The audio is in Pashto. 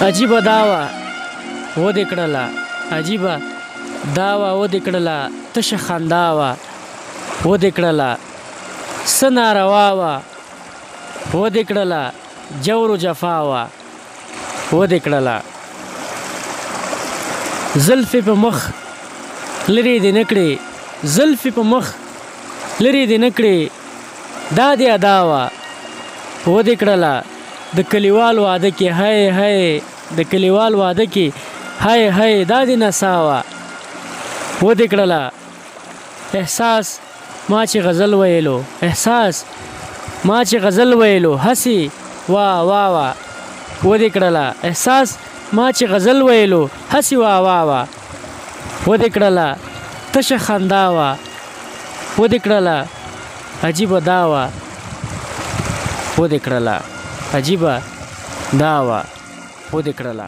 عجیبه دا وه ودې کړله عجیبه دا وه ودې کړله تشه خندا وه ودې کړله څه ناروا وه ودې کړله جور و جفا وه ودې کړله زلفې په مخ لرې دې نه کړې زلفې په مخ لرې دې نه کړې دا دې ادا وه ودې کړله د کلیوال واده کې هی هی د کلیوال واده کې هی هی دا دې نڅا وه ودې کړله احساس ما چې غزل ویلو احساس ما چې غزل ویلو هسې واه واه واه ودې کړله احساس ما چې غزل ویلو هسې واه واه واه ودې کړله تشه خندا وه ودې کړله عجیبه دا وه ودې کړله عجیبه دا وه ودې کړله